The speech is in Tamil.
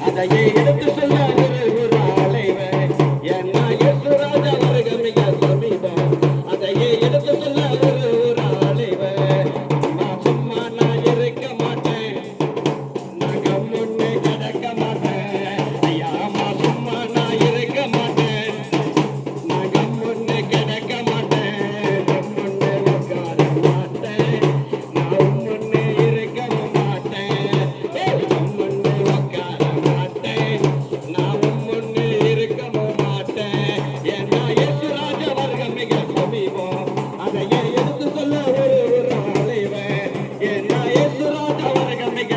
அதையே எடுத்து சொல்ல ஒரு அலைவன் என்ன யேசுராஜா வருக மிக சமீபம் அதையே எடுத்து சொல்ல ஒரு அலைவன் சும்மா நான் இருக்க மாட்டேன் நான் கம்முன்னு கிடக்க மாட்டேன் ஐயா சும்மா நான் இருக்க மாட்டேன் நான் கம்முன்னு கிடக்க மாட்டேன் கம்முன்னு உட்கார மாட்டேன் நான் உம்முன்னு இருக்கவும் மாட்டேன் கம்முன்னு உட்கார மாட்டேன் நான் உம்முன்னு இருக்கவும் மாட்டேன் ஏன்னா யேசுராஜா வருக மிக சமீபம் அதையே எடுத்து சொல்ல ஒரு அலைவன் ஏன்னா யேசுராஜா வருக மிக